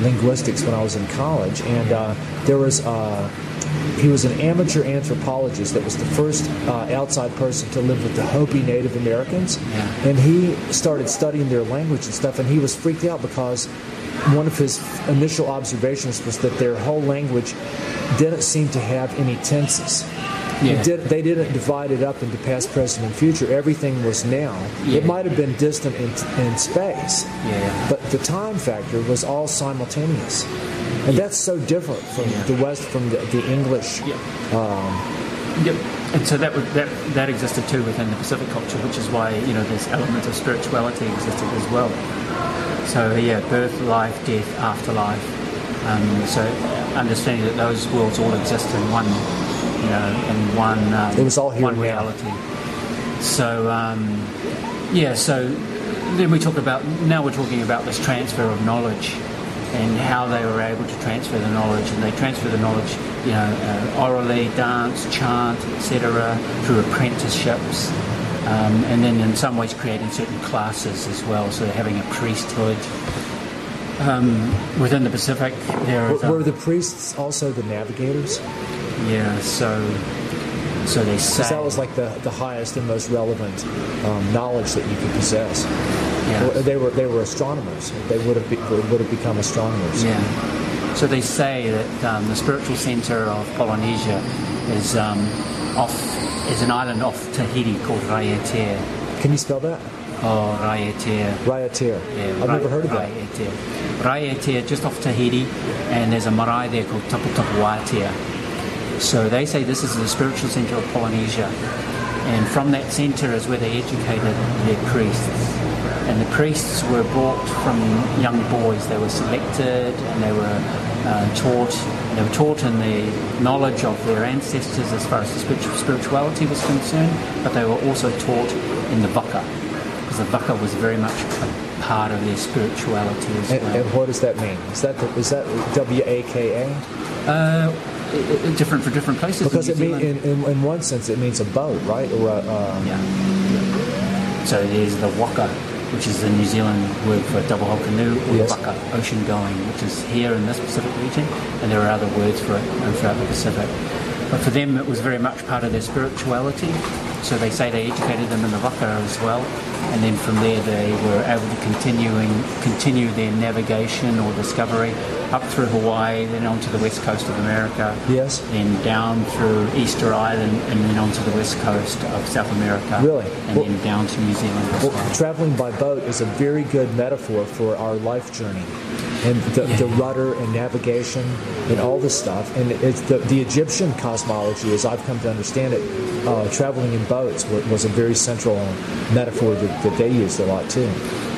linguistics when I was in college, and he was an amateur anthropologist that was the first outside person to live with the Hopi Native Americans, and he started studying their language and stuff, and he was freaked out because one of his initial observations was that their whole language didn't seem to have any tenses. Yeah. They didn't divide it up into past, present, and future. Everything was now. Yeah. It might have been distant in space, but the time factor was all simultaneous. And that's so different from the West, from the English. Yep. And so that existed too within the Pacific culture, which is why this element of spirituality existed as well. So birth, life, death, afterlife. So understanding that those worlds all exist in one. In one, it was all here one reality. So, so then we're talking about this transfer of knowledge and how they were able to transfer the knowledge, and they transfer the knowledge, orally, dance, chant, etc., through apprenticeships, and then in some ways creating certain classes as well. So having a priesthood. Within the Pacific, were the priests also the navigators? Yeah, so they say that was like the highest and most relevant knowledge that you could possess. Yeah. They were astronomers. They would have become astronomers. Yeah. So they say that the spiritual center of Polynesia is an island off Tahiti called Raiatea. Can you spell that? Oh, Raiatea. Raiatea. Yeah, I've never heard of that. Raiatea, just off Tahiti, and there's a marae there called Taputapuatea. So they say this is the spiritual center of Polynesia, and from that center is where they educated their priests. And the priests were brought from young boys. They were selected, and they were taught. They were taught in the knowledge of their ancestors as far as the spirituality was concerned, but they were also taught in the vaka, because the vaka was very much a part of their spirituality as well. And what does that mean? Is that WAKA? Different for different places. Because in one sense it means a boat, right? Or So there's the waka, which is the New Zealand word for double hull canoe, or waka, ocean going, which is here in this Pacific region, and there are other words for it throughout the Pacific. But for them, it was very much part of their spirituality. So they say they educated them in the waka as well, and then from there they were able to continue their navigation or discovery up through Hawaii, then onto the west coast of America, then down through Easter Island, and then onto the west coast of South America, and then down to New Zealand as well. Traveling by boat is a very good metaphor for our life journey, and the rudder and navigation and all this stuff. And it's the Egyptian cosmology, as I've come to understand it, traveling in boats was a very central metaphor that they used a lot too.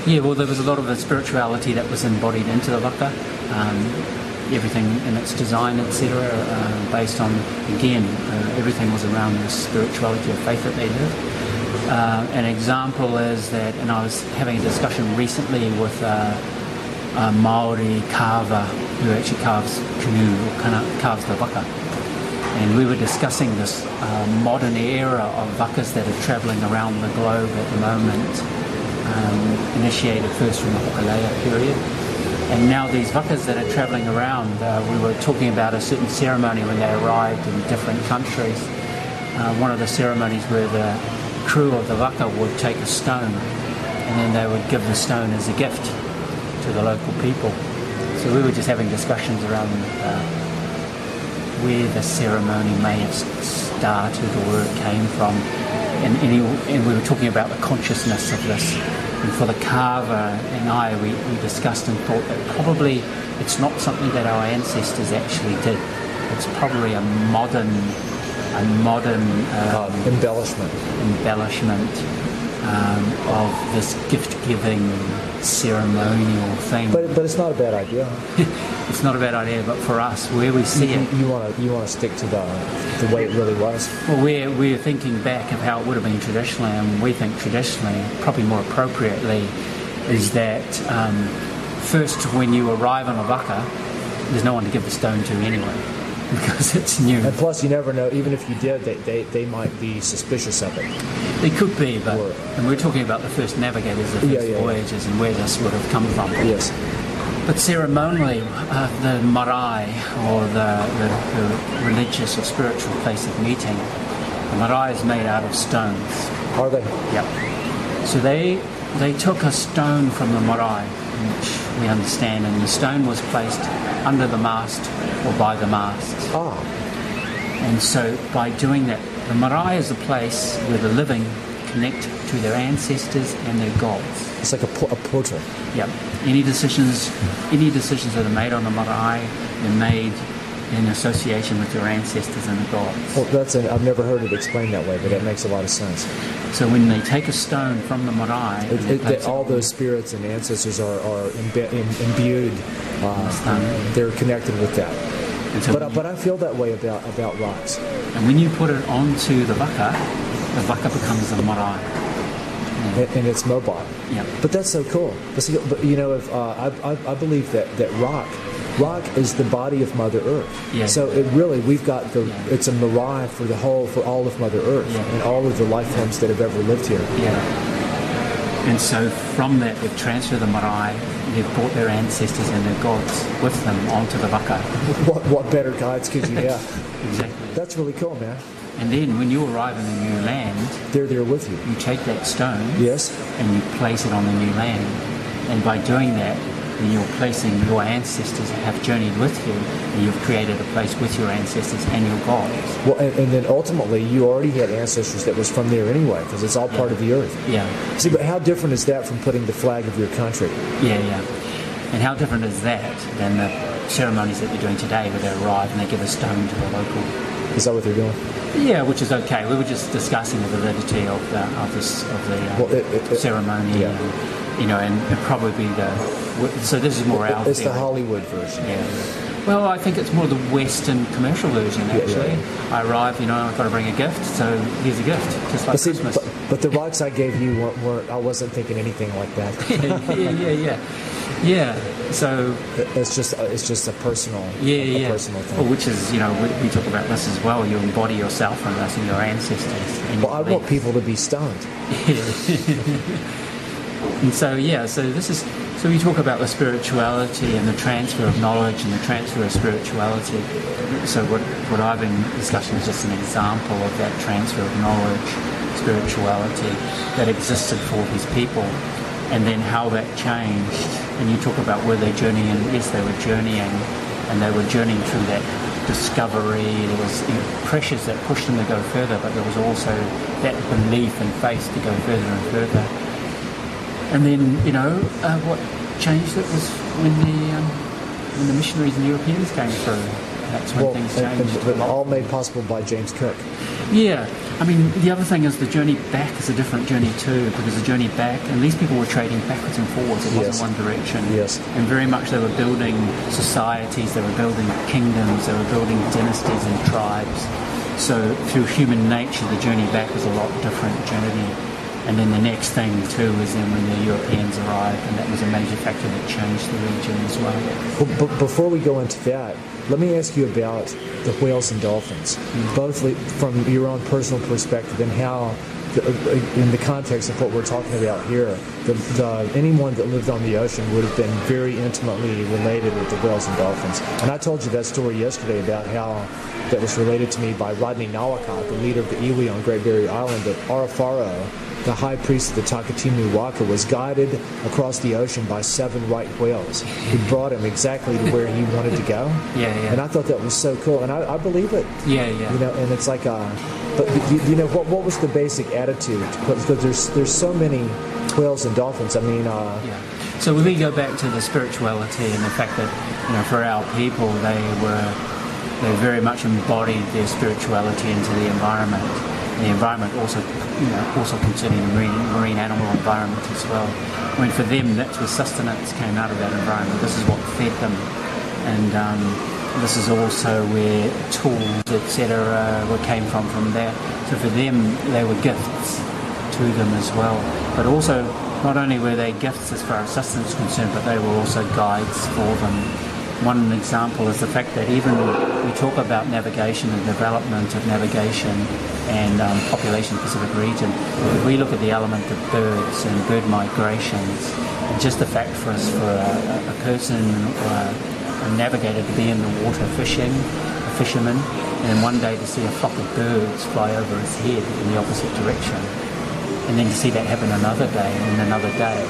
Yeah, well, there was a lot of the spirituality that was embodied into the waka, everything in its design, etc., based on, again, everything was around the spirituality of faith that they lived. An example is that, and I was having a discussion recently with a Maori carver who actually carves canoe, or carves the waka. And we were discussing this modern era of wakas that are travelling around the globe at the moment, initiated first from the Hokulea period. And now these wakas that are travelling around, we were talking about a certain ceremony when they arrived in different countries. One of the ceremonies where the crew of the waka would take a stone, and then they would give the stone as a gift to the local people. So we were just having discussions around where the ceremony may have started or where it came from, and we were talking about the consciousness of this. And for the carver and I, we discussed and thought that probably it's not something that our ancestors actually did. It's probably a modern embellishment of this gift-giving ceremonial thing. But it's not a bad idea. It's not a bad idea, but for us, where we see it, you want to stick to the way it really was. Well, we're thinking back of how it would have been traditionally, and we think traditionally, probably more appropriately, is that first when you arrive on a waka, there's no one to give the stone to anyway. because it's new. And plus, you never know. Even if you did, they might be suspicious of it. They could be, but and we're talking about the first navigators, the first voyagers, and where this would have come from. Yes. But ceremonially, the marae, or the religious or spiritual place of meeting, the marae is made out of stones. Are they? Yep. So they took a stone from the marae, which we understand, and the stone was placed under the mast or by the mast. Ah. And so by doing that, the marae is a place where the living connect to their ancestors and their gods. It's like a portal. Yeah. Any decisions that are made on the marae, they're made in association with your ancestors and the gods. Well, I've never heard it explained that way, but that makes a lot of sense. So when they take a stone from the marae, all those spirits and ancestors are imbued. They're connected with that. So but I feel that way about rocks. And when you put it onto the waka becomes a marae. And it's mobile. Yeah. But that's so cool. But you know, if I believe that rock is the body of Mother Earth. Yeah. So we've got it's a marae for all of Mother Earth and all of the life forms that have ever lived here. Yeah. And so from that, they've transferred the marae. They've brought their ancestors and their gods with them onto the waka. What better guides could you have? Exactly. That's really cool, man. And then when you arrive in a new land, they're there with you. You take that stone, yes, and you place it on the new land. And by doing that, then you're placing your ancestors have journeyed with you, and you've created a place with your ancestors and your gods. Well, and then ultimately, you already had ancestors that was from there anyway, because it's all part of the earth. Yeah. See, but how different is that from putting the flag of your country? Yeah. And how different is that than the ceremonies that they're doing today, where they arrive and they give a stone to a local? Is that what they're doing? Yeah, which is okay. We were just discussing the validity of the ceremony, and probably so this is more our. It's the Hollywood version. Yeah. Well, I think it's more the Western commercial version, actually. Yeah. I arrive, I've got to bring a gift, so here's a gift, just like Christmas. But the rocks I gave you weren't. I wasn't thinking anything like that. Yeah. So it's just a personal, personal thing. Well, which is, we talk about this as well. You embody yourself in this and your ancestors. And I want people to be stoned. And so we talk about the spirituality and the transfer of knowledge and the transfer of spirituality. So what I've been discussing is just an example of that transfer of knowledge, spirituality that existed for his people, and then how that changed. And you talk about where they journeying, and yes, they were journeying, and they were journeying through that discovery. There was pressures that pushed them to go further, but there was also that belief and faith to go further and further. And then, what changed it was when the missionaries and Europeans came through. That's when things changed. But all made possible by James Cook. Yeah. I mean, the other thing is the journey back is a different journey too, because the journey back, and these people were trading backwards and forwards. It wasn't one direction. Yes. And very much they were building societies, they were building kingdoms, they were building dynasties and tribes. So through human nature, the journey back was a lot different journey. And then the next thing too was then when the Europeans arrived, and that was a major factor that changed the region as well. But before we go into that, let me ask you about the whales and dolphins, both from your own personal perspective and how, in the context of what we're talking about here, anyone that lived on the ocean would have been very intimately related with the whales and dolphins. And I told you that story yesterday about how that was related to me by Rodney Nawaka, the leader of the iwi on Great Barrier Island, that Arafaro, the high priest of the Takatimu Waka, was guided across the ocean by 7 right whales who brought him exactly to where he wanted to go. Yeah. And I thought that was so cool, and I believe it. Yeah. And it's like, but what was the basic attitude? Because there's so many whales and dolphins. I mean, So when we go back to the spirituality and the fact that for our people they very much embodied their spirituality into the environment. And the environment also concerning the marine animal environment as well. I mean, for them, that's where sustenance came out of that environment. This is what fed them. And this is also where tools, etc., came from there. So for them, they were gifts to them as well. But also, not only were they gifts as far as sustenance is concerned, but they were also guides for them. One example is the fact that even we talk about navigation and development of navigation and population in the Pacific region. If we look at the element of birds and bird migrations, just the fact for us, for a person or a navigator to be in the water fishing, a fisherman, and one day to see a flock of birds fly over his head in the opposite direction, and then to see that happen another day and another day,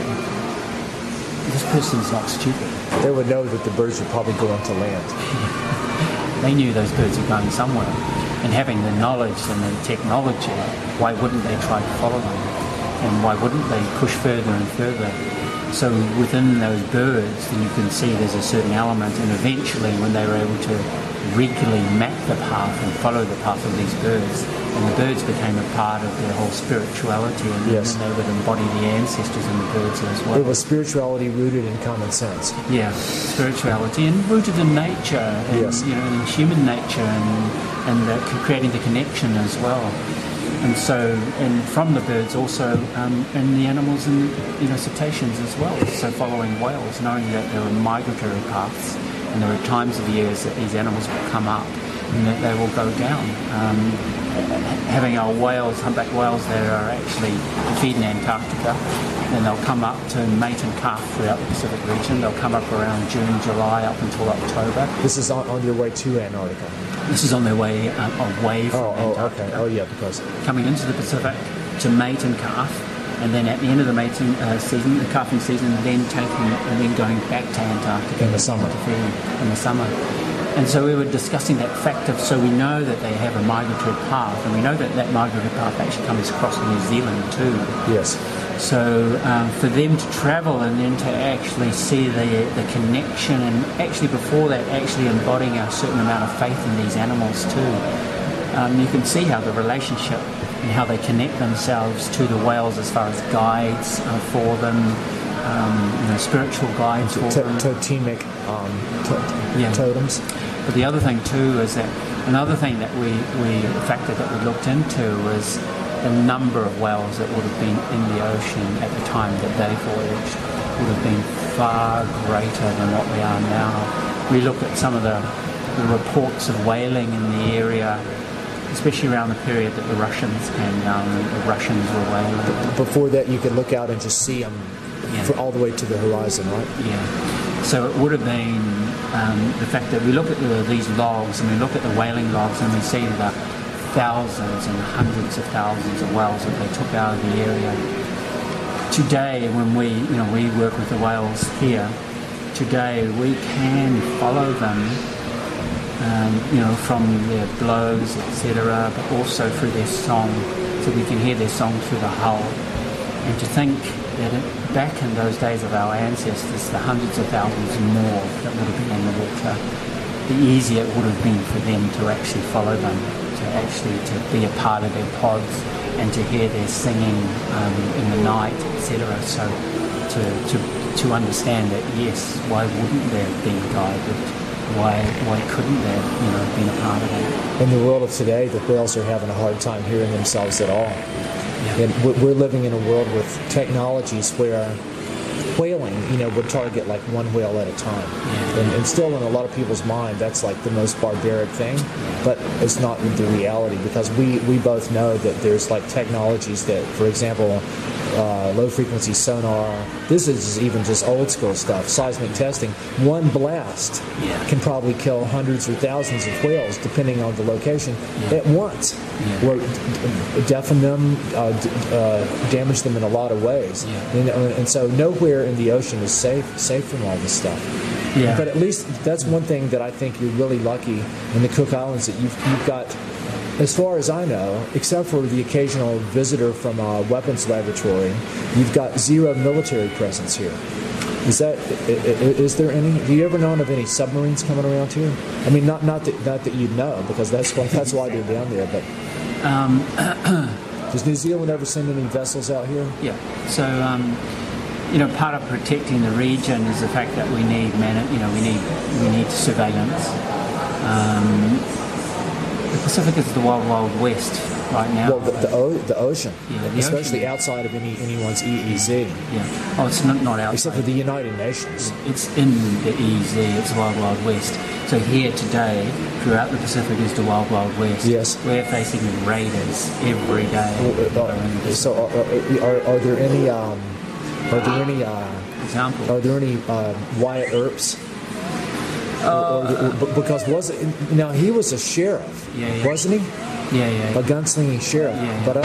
this person's not stupid. They would know that the birds would probably go onto land. They knew those birds were going somewhere. And having the knowledge and the technology, why wouldn't they try to follow them? And why wouldn't they push further and further? So within those birds, then you can see there's a certain element, and eventually when they were able to regularly map the path and follow the path of these birds, and the birds became a part of their whole spirituality, and yes. then they would embody the ancestors in the birds as well. It was spirituality rooted in common sense. Yeah, spirituality and rooted in nature, and yes. In human nature, and creating the connection as well. And so, and from the birds also, and the animals and cetaceans as well. So following whales, knowing that there are migratory paths, and there are times of years that these animals will come up and that they will go down. Having our whales, humpback whales, that are actually feed in Antarctica, then they'll come up to mate and calf throughout the Pacific region. They'll come up around June, July, up until October. This is on your way to Antarctica? This is on their way away from Antarctica. Okay. Oh, yeah, because... Coming into the Pacific to mate and calf, and then at the end of the mating season, the calving season, then going back to Antarctica. In the summer. In the summer. And so we were discussing that fact of, so we know that they have a migratory path, and we know that that migratory path actually comes across New Zealand too. Yes. So for them to travel and then to actually see the connection, and actually before that actually embodying a certain amount of faith in these animals too, you can see how the relationship and how they connect themselves to the whales as far as guides for them, spiritual guides for them. Totemic totems. But the other thing too is that another thing that a factor that we looked into was the number of whales that would have been in the ocean at the time that they voyaged would have been far greater than what we are now. We looked at some of the reports of whaling in the area, especially around the period that the Russians came down, the Russians were whaling. Before that, you could look out and just see them all the way to the horizon, right? Yeah. So it would have been the fact that we look at these logs, and we look at the whaling logs, and we see the thousands and hundreds of thousands of whales that they took out of the area. Today, when we work with the whales here, today we can follow them, from their blows, etc., but also through their song, so we can hear their song through the hull. And to think that back in those days of our ancestors, the hundreds of thousands more that would have been in the water, the easier it would have been for them to actually follow them, to be a part of their pods, and to hear their singing in the night, etc. So to understand that, yes, why wouldn't they have been guided? Why couldn't they have been a part of it? In the world of today, the whales are having a hard time hearing themselves at all. Yeah. And we're living in a world with technologies where whaling, would target like one whale at a time. Yeah. And still in a lot of people's mind, that's like the most barbaric thing, but it's not the reality, because we both know that there's like technologies that, for example, low frequency sonar, this is even just old school stuff, seismic testing. One blast can probably kill hundreds or thousands of whales depending on the location at once, or deafen them, damage them in a lot of ways. And so nowhere in the ocean is safe from all this stuff. Yeah. But at least that's one thing that I think you're really lucky in the Cook Islands, that you've got, as far as I know, except for the occasional visitor from a weapons laboratory, you've got zero military presence here. Is there any? Do you ever know of any submarines coming around here? I mean, not that you'd know, because that's why they're down there. But does New Zealand ever send any vessels out here? Yeah. So part of protecting the region is the fact that we need we need surveillance. The Pacific is the wild, wild west right now. Well, the ocean, Yeah, the especially ocean. outside of anyone's EEZ, Yeah. Oh, it's not outside. except for the United Nations. It's in the EZ. It's Wild Wild West. So here today, throughout the Pacific, is the Wild Wild West. Yes. We're facing raiders every day. So, are there any Example. Are there any Wyatt Earps? Because now he was a sheriff, Yeah. wasn't he? Yeah. A gunslinging sheriff. Yeah. But